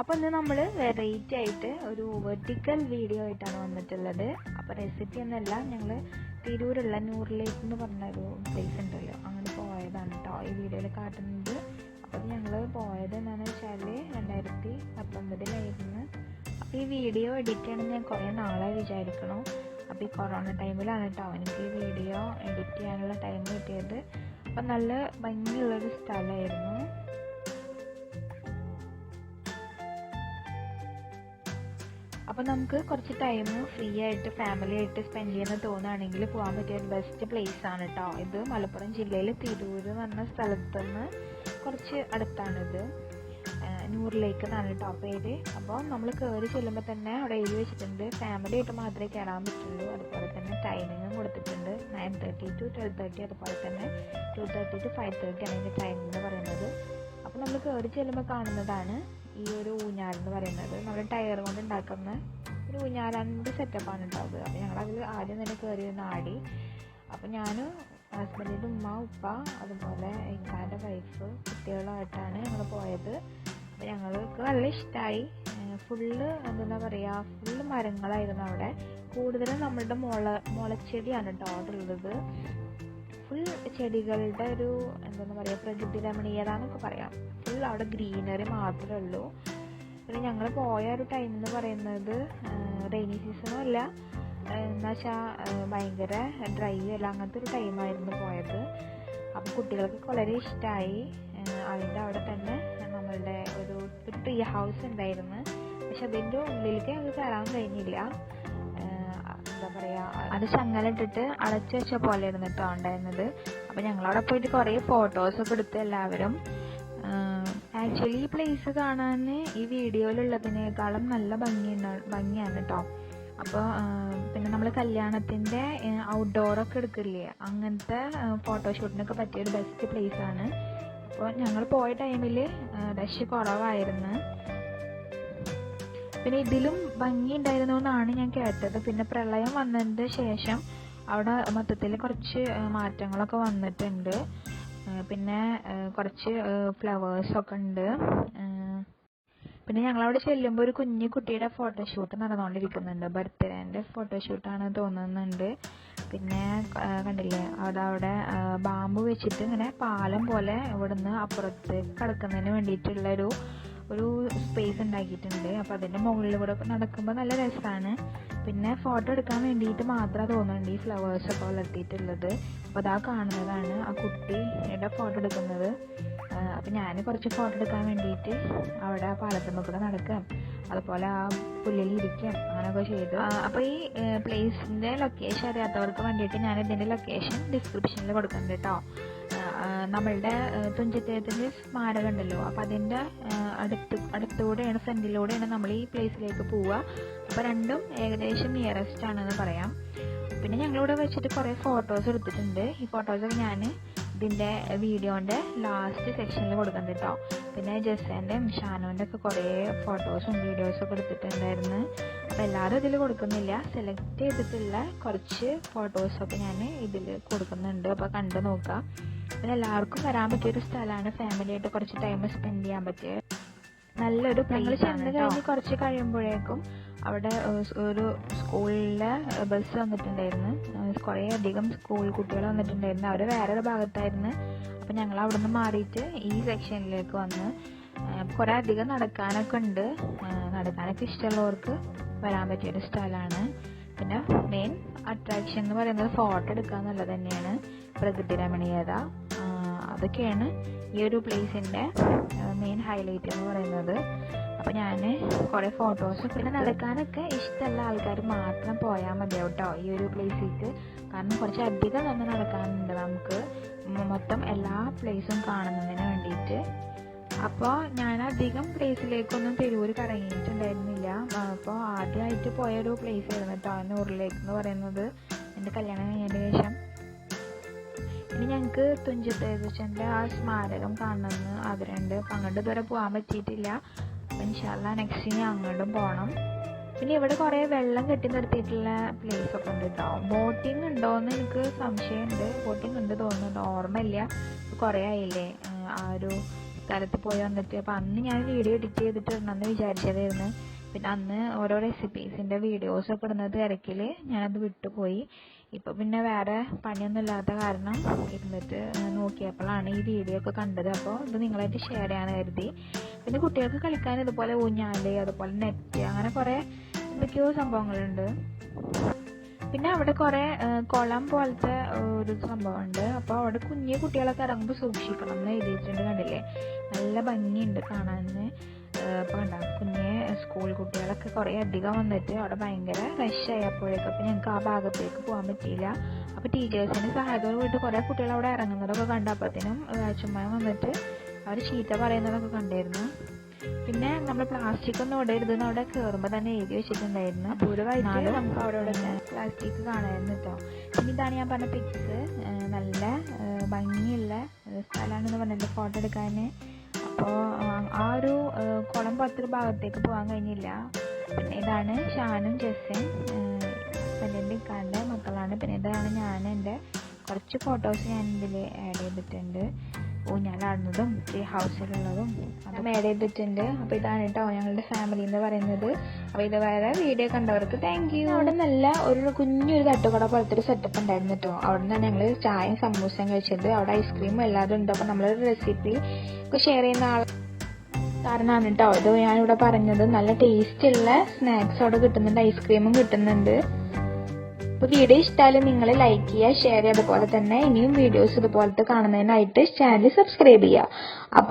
അപ്പോൾ ഇന്ന് നമ്മൾ വെറൈറ്റി ആയിട്ട് ഒരു വെർട്ടിക്കൽ വീഡിയോ ആയിട്ടാണ് വന്നിട്ടുള്ളത്. അപ്പോൾ റെസിപ്പി ഒന്നല്ല, ഞങ്ങൾ തിരൂരുള്ള നൂർ ലേക്ക് എന്ന് പറഞ്ഞൊരു പ്ലേസ് ഉണ്ടല്ലോ, അങ്ങനെ പോയതാണ് കേട്ടോ ഈ വീഡിയോയിൽ കാട്ടുന്നത്. അപ്പോൾ ഞങ്ങൾ പോയത് എന്താണെന്ന് വെച്ചാൽ 2019 അപ്പോൾ ഈ വീഡിയോ എഡിറ്റ് ചെയ്യണമെന്ന് ഞാൻ കുറേ നാളായി വിചാരിക്കണം. അപ്പോൾ ഈ കൊറോണ ടൈമിലാണ് കേട്ടോ എനിക്ക് ഈ വീഡിയോ എഡിറ്റ് ചെയ്യാനുള്ള ടൈം കിട്ടിയത്. അപ്പം നല്ല ഭംഗിയുള്ളൊരു സ്ഥലമായിരുന്നു. അപ്പോൾ നമുക്ക് കുറച്ച് ടൈം ഫ്രീ ആയിട്ട് ഫാമിലി ആയിട്ട് സ്പെൻഡ് ചെയ്യുന്ന തോന്നുകയാണെങ്കിൽ പോകാൻ പറ്റിയ ഒരു ബെസ്റ്റ് പ്ലേസ് ആണ് കേട്ടോ ഇത്. മലപ്പുറം ജില്ലയിൽ തിരൂർ എന്ന് പറഞ്ഞ സ്ഥലത്തുനിന്ന് കുറച്ച് അടുത്താണിത്. നൂർ ലേക്ക് എന്നാണ് കേട്ടോ പേര്. അപ്പോൾ നമ്മൾ കയറി ചെല്ലുമ്പോൾ തന്നെ അവിടെ എഴുതി വെച്ചിട്ടുണ്ട് ഫാമിലി ആയിട്ട് മാത്രമേ കയറാൻ പറ്റുള്ളൂ. അതുപോലെ തന്നെ ടൈമിങ്ങും കൊടുത്തിട്ടുണ്ട് 9:30 to 12:30, അതുപോലെ തന്നെ 2:30 to 5:30 ആണ് ഇതിൻ്റെ ടൈമിംഗ് എന്ന് പറയുന്നത്. അപ്പോൾ നമ്മൾ കയറി ചെല്ലുമ്പോൾ കാണുന്നതാണ് ഈ ഒരു ഊഞ്ഞാൽ എന്ന് പറയുന്നത്. നമ്മുടെ ടയർ കൊണ്ട് ഉണ്ടാക്കുന്ന ഒരു ഊഞ്ഞാലിൻ്റെ സെറ്റപ്പാണ് ഉണ്ടാവുക. അപ്പോൾ ഞങ്ങളതിൽ ആദ്യം തന്നെ കയറി ഒന്ന് ആടി. അപ്പോൾ ഞാൻ ഹസ്ബൻഡിൻ്റെ ഉമ്മ ഉപ്പ അതുപോലെ ഇക്കാൻ്റെ വൈഫ് കുട്ടികളുമായിട്ടാണ് ഞങ്ങൾ പോയത്. അപ്പോൾ ഞങ്ങൾക്ക് നല്ല ഇഷ്ടമായി. ഫുള്ള് എന്താ പറയുക, ഫുള്ള് മരങ്ങളായിരുന്നു അവിടെ. കൂടുതലും നമ്മളുടെ മുളച്ചെടിയാണ് കേട്ടോ അവിടെ ഉള്ളത്. ഫുൾ ചെടികളുടെ ഒരു എന്താ പറയുക, പ്രകൃതി രമണീയത എന്നൊക്കെ പറയാം. ഫുൾ അവിടെ ഗ്രീനറി മാത്രമേ ഉള്ളൂ. പിന്നെ ഞങ്ങൾ പോയ ഒരു ടൈം എന്ന് പറയുന്നത് റെയിനി സീസണും അല്ല, എന്നുവെച്ചാൽ ഭയങ്കര ഡ്രൈ അല്ല, അങ്ങനത്തെ ഒരു ടൈമായിരുന്നു പോയത്. അപ്പോൾ കുട്ടികൾക്ക് വളരെ ഇഷ്ടമായി. അതിൻ്റെ അവിടെ തന്നെ നമ്മളുടെ ഒരു ട്രീ ഹൗസ് ഉണ്ടായിരുന്നു. പക്ഷെ അതിൻ്റെ ഉള്ളിലേക്ക് ഞങ്ങൾക്ക് കയറാൻ കഴിഞ്ഞില്ല. എന്താ പറയുക, അത് ചങ്ങലിട്ടിട്ട് അടച്ചു വെച്ച പോലെ ആയിരുന്നു കേട്ടോ ഉണ്ടായിരുന്നത്. അപ്പോൾ ഞങ്ങളവിടെ പോയിട്ട് കുറേ ഫോട്ടോസൊക്കെ എടുത്ത് എല്ലാവരും. ആക്ച്വലി ഈ പ്ലേസ് കാണാൻ ഈ വീഡിയോയിലുള്ളതിനേക്കാളും നല്ല ഭംഗിയാണ് കേട്ടോ. അപ്പോൾ പിന്നെ നമ്മൾ കല്യാണത്തിൻ്റെ ഔട്ട്ഡോറൊക്കെ എടുക്കില്ലേ, അങ്ങനത്തെ ഫോട്ടോഷൂട്ടിനൊക്കെ പറ്റിയൊരു ബെസ്റ്റ് പ്ലേസാണ്. അപ്പോൾ ഞങ്ങൾ പോയ ടൈമിൽ റഷ് കുറവായിരുന്നു. പിന്നെ ഇതിലും ഭംഗി ഉണ്ടായിരുന്നു എന്നാണ് ഞാൻ കേട്ടത്. പിന്നെ പ്രളയം വന്നതിന് ശേഷം അവിടെ മൊത്തത്തിൽ കുറച്ച് മാറ്റങ്ങളൊക്കെ വന്നിട്ടുണ്ട്. പിന്നെ കുറച്ച് ഫ്ലവേഴ്സൊക്കെ ഉണ്ട്. പിന്നെ ഞങ്ങളവിടെ ചെല്ലുമ്പോൾ ഒരു കുഞ്ഞു കുട്ടിയുടെ ഫോട്ടോഷൂട്ട് നടന്നുകൊണ്ടിരിക്കുന്നുണ്ട്. ബർത്ത്ഡേൻ്റെ ഫോട്ടോഷൂട്ടാണ് തോന്നുന്നുണ്ട്. പിന്നെ കണ്ടില്ലേ അവിടെ ബാമ്പു വെച്ചിട്ട് ഇങ്ങനെ പാലം പോലെ ഇവിടുന്ന് അപ്പുറത്ത് കിടക്കുന്നതിന് വേണ്ടിയിട്ടുള്ളൊരു സ്പേസ് ഉണ്ടാക്കിയിട്ടുണ്ട്. അപ്പോൾ അതിൻ്റെ മുകളിൽ കൂടെ നടക്കുമ്പോൾ നല്ല രസമാണ്. പിന്നെ ഫോട്ടോ എടുക്കാൻ വേണ്ടിയിട്ട് മാത്രമേ തോന്നുന്നുണ്ട് ഈ ഫ്ലവേഴ്സൊക്കെ വളർത്തിയിട്ടുള്ളത്. അപ്പോൾ അതാ കാണുന്നതാണ് ആ കുട്ടിയുടെ ഫോട്ടോ എടുക്കുന്നത്. അപ്പോൾ ഞാൻ കുറച്ച് ഫോട്ടോ എടുക്കാൻ വേണ്ടിയിട്ട് അവിടെ പാലത്തുമ്പോൾ കൂടെ നടക്കാം, അതുപോലെ ആ പുല്ലിൽ ഇരിക്കാം, അങ്ങനെയൊക്കെ ചെയ്തു. അപ്പോൾ ഈ പ്ലേസിൻ്റെ ലൊക്കേഷൻ അറിയാത്തവർക്ക് വേണ്ടിയിട്ട് ഞാൻ ഇതിൻ്റെ ലൊക്കേഷൻ ഡിസ്ക്രിപ്ഷനിൽ കൊടുക്കുന്നുണ്ട് കേട്ടോ. നമ്മളുടെ തുഞ്ചത്തെഴുത്തിൻ്റെ സ്മാരകം ഉണ്ടല്ലോ, അപ്പോൾ അതിൻ്റെ അടുത്തൂടെയാണ് ഫ്രണ്ടിലൂടെയാണ് നമ്മൾ ഈ പ്ലേസിലേക്ക് പോവുക. അപ്പോൾ രണ്ടും ഏകദേശം നിയറസ്റ്റ് ആണെന്ന് പറയാം. പിന്നെ ഞങ്ങളിവിടെ വെച്ചിട്ട് കുറേ ഫോട്ടോസ് എടുത്തിട്ടുണ്ട്. ഈ ഫോട്ടോസൊക്കെ ഞാൻ ഇതിൻ്റെ വീഡിയോൻ്റെ ലാസ്റ്റ് സെക്ഷനിൽ കൊടുക്കുന്നുണ്ട് കേട്ടോ. പിന്നെ ജെസ്സേൻ്റെയും ഷാനോൻ്റെ ഒക്കെ കുറേ ഫോട്ടോസും വീഡിയോസൊക്കെ എടുത്തിട്ടുണ്ടായിരുന്നു. അപ്പോൾ എല്ലാവരും ഇതിൽ കൊടുക്കുന്നില്ല, സെലക്ട് ചെയ്തിട്ടുള്ള കുറച്ച് ഫോട്ടോസൊക്കെ ഞാൻ ഇതിൽ കൊടുക്കുന്നുണ്ട്. അപ്പോൾ കണ്ടു നോക്കാം. പിന്നെ എല്ലാവർക്കും വരാൻ പറ്റിയൊരു സ്ഥലമാണ്, ഫാമിലി ആയിട്ട് കുറച്ച് ടൈം സ്പെൻഡ് ചെയ്യാൻ പറ്റിയ നല്ലൊരു ഞങ്ങൾ ചെന്ന് കഴിഞ്ഞ് കുറച്ച് കഴിയുമ്പോഴേക്കും അവിടെ ഒരു സ്കൂളിലെ ബസ് വന്നിട്ടുണ്ടായിരുന്നു. കുറേ അധികം സ്കൂൾ കുട്ടികൾ വന്നിട്ടുണ്ടായിരുന്നു. അവർ വേറൊരു ഭാഗത്തായിരുന്നു. അപ്പം ഞങ്ങൾ അവിടെ നിന്ന് മാറിയിട്ട് ഈ സെക്ഷനിലേക്ക് വന്ന്. കുറേ അധികം നടക്കാനൊക്കെ ഉണ്ട്. നടക്കാനൊക്കെ ഇഷ്ടമുള്ളവർക്ക് വരാൻ പറ്റിയൊരു സ്ഥലമാണ്. പിന്നെ മെയിൻ അട്രാക്ഷൻ എന്ന് പറയുന്നത് ഫോട്ടോ എടുക്കുക എന്നുള്ളത് തന്നെയാണ്, പ്രകൃതി രമണീയത. അതൊക്കെയാണ് ഈ ഒരു പ്ലേസിൻ്റെ മെയിൻ ഹൈലൈറ്റ് എന്ന് പറയുന്നത്. അപ്പോൾ ഞാൻ കുറേ ഫോട്ടോസ്, പിന്നെ നടക്കാനൊക്കെ ഇഷ്ടമുള്ള ആൾക്കാർ മാത്രം പോയാൽ മതിയാവും കേട്ടോ ഈ ഒരു പ്ലേസിലേക്ക്. കാരണം കുറച്ച് അധികം തന്നെ നടക്കാനുണ്ട് നമുക്ക് മൊത്തം എല്ലാ പ്ലേസും കാണുന്നതിന് വേണ്ടിയിട്ട്. അപ്പോൾ ഞാൻ അധികം പ്ലേസിലേക്കൊന്നും തിരൂർ കറങ്ങിയിട്ടുണ്ടായിരുന്നില്ല. അപ്പോൾ ആദ്യമായിട്ട് പോയൊരു പ്ലേസ് ആയിരുന്നു കേട്ടോ നൂർ ലേക്ക് എന്ന് പറയുന്നത്, എൻ്റെ കല്യാണം കഴിഞ്ഞതിന് ശേഷം. ഇനി ഞങ്ങൾക്ക് തുഞ്ചത്തെഴുത്തച്ഛൻ്റെ ആ സ്മാരകം കാണണമെന്ന് ആഗ്രഹമുണ്ട്. അപ്പം അങ്ങോട്ട് ഇതുവരെ പോകാൻ പറ്റിയിട്ടില്ല. അപ്പം ഇൻഷാല്ലാ നെക്സ്റ്റ് ഇനി അങ്ങോട്ടും പോകണം. പിന്നെ ഇവിടെ കുറേ വെള്ളം കെട്ടി നിർത്തിയിട്ടുള്ള പ്ലേസൊക്കെ ഉണ്ട് കേട്ടോ. ബോട്ടിങ് ഉണ്ടോയെന്ന് എനിക്ക് സംശയമുണ്ട്. ബോട്ടിങ് ഉണ്ട് തോന്നുന്നുണ്ട്, ഓർമ്മയില്ല, കുറേ ആയില്ലേ ആ ഒരു സ്ഥലത്ത് പോയി വന്നിട്ട്. അപ്പോൾ അന്ന് ഞാൻ വീഡിയോ എഡിറ്റ് ചെയ്തിട്ടുണ്ടെന്ന് വിചാരിച്ചതായിരുന്നു. പിന്നെ അന്ന് ഓരോ റെസിപ്പീസിൻ്റെ വീഡിയോസൊക്കെ ഇടുന്നത് തിരക്കിൽ ഞാനത് വിട്ടുപോയി. ഇപ്പോൾ പിന്നെ വേറെ പണിയൊന്നും ഇല്ലാത്ത കാരണം ഇരുന്നിട്ട് നോക്കിയപ്പോഴാണ് ഈ വീഡിയോ ഒക്കെ കണ്ടത്. അപ്പോൾ ഇത് നിങ്ങളായിട്ട് ഷെയർ ചെയ്യാൻ കരുതി. പിന്നെ കുട്ടികൾക്ക് കളിക്കാൻ ഇതുപോലെ ഊഞ്ഞാല്, അതുപോലെ നെറ്റ്, അങ്ങനെ കുറേ എന്തൊക്കെയോ സംഭവങ്ങളുണ്ട്. പിന്നെ അവിടെ കുറേ കുളം പോലത്തെ ഒരു സംഭവമുണ്ട്. അപ്പോൾ അവിടെ കുഞ്ഞു കുട്ടികളൊക്കെ ഇറങ്ങുമ്പോൾ സൂക്ഷിക്കണം എന്ന് എഴുതിയിട്ടുണ്ട്. കണ്ടില്ലേ, നല്ല ഭംഗിയുണ്ട് കാണാൻ. അപ്പോൾ കണ്ട കുഞ്ഞ് സ്കൂൾ കുട്ടികളൊക്കെ കുറേ അധികം വന്നിട്ട് അവിടെ ഭയങ്കര റഷായി അപ്പോഴേക്കും. അപ്പോൾ ഞങ്ങൾക്ക് ആ ഭാഗത്തേക്ക് പോകാൻ പറ്റിയില്ല. അപ്പോൾ ടീച്ചേഴ്സിൻ്റെ സഹായത്തോട് പോയിട്ട് കുറേ കുട്ടികൾ അവിടെ ഇറങ്ങുന്നതൊക്കെ കണ്ടപ്പോഴത്തേനും ചുമ്മാ വന്നിട്ട് അവർ ചീത്ത പറയുന്നതൊക്കെ കണ്ടായിരുന്നു. പിന്നെ നമ്മൾ പ്ലാസ്റ്റിക് ഒന്നും ഇടരുതെന്ന് അവിടെ കയറുമ്പോൾ തന്നെ എഴുതി വെച്ചിട്ടുണ്ടായിരുന്നു. ദൂരമായിട്ട് നമുക്ക് അവിടെ പ്ലാസ്റ്റിക് കാണാമായിരുന്നു കേട്ടോ. പിന്നെ ഇതാണ് ഞാൻ പറഞ്ഞ പിക്സ്. നല്ല ഭംഗിയുള്ള സ്ഥലമാണെന്ന് പറഞ്ഞിട്ട് ഫോട്ടോ എടുക്കാൻ. അപ്പോൾ ആ ഒരു കുളം പോലത്തെ ഒരു ഭാഗത്തേക്ക് പോകാൻ കഴിഞ്ഞില്ല. പിന്നെ ഇതാണ് ഷാനും ജെസ്സും ഹസ്ബൻഡിൻ്റെ ഇക്കാൻ്റെ മക്കളാണ്. പിന്നെ ഇതാണ് ഞാൻ എൻ്റെ കുറച്ച് ഫോട്ടോസ് ഞാൻ ഇതിൽ ആഡ് ചെയ്തിട്ടുണ്ട്. ഊഞ്ഞാലാടുന്നതും ട്രീ ഹൗസിലുള്ളതും അതും ആഡ് ചെയ്തിട്ടുണ്ട്. അപ്പോൾ ഇതാണ് കേട്ടോ ഞങ്ങളുടെ ഫാമിലി എന്ന് പറയുന്നത്. അപ്പോൾ ഇത് വേറെ വീഡിയോ കണ്ടവർക്ക് താങ്ക് യു. അവിടെ നല്ല ഒരു കുഞ്ഞൊരു തട്ടുകട പോലത്തെ ഒരു സെറ്റപ്പ് ഉണ്ടായിരുന്നു കേട്ടോ. അവിടെ നിന്നാണ് ഞങ്ങൾ ചായയും സമൂസയും കഴിച്ചത്. അവിടെ ഐസ്ക്രീമും എല്ലാതും ഉണ്ട്. അപ്പോൾ നമ്മളൊരു റെസിപ്പി ഒക്കെ ഷെയർ ചെയ്യുന്ന ആൾ കാരണമാണ് കേട്ടോ ഇത് ഞാനിവിടെ പറഞ്ഞത്. നല്ല ടേസ്റ്റുള്ള സ്നാക്സ് അവിടെ കിട്ടുന്നുണ്ട്, ഐസ്ക്രീമും കിട്ടുന്നുണ്ട്. അപ്പോൾ വീഡിയോ ഇഷ്ടമായാലും നിങ്ങൾ ലൈക്ക് ചെയ്യുക, ഷെയർ ചെയ്യുക. അതുപോലെ തന്നെ ഇനിയും വീഡിയോസ് ഇതുപോലത്തെ കാണുന്നതിനായിട്ട് ചാനൽ സബ്സ്ക്രൈബ് ചെയ്യുക.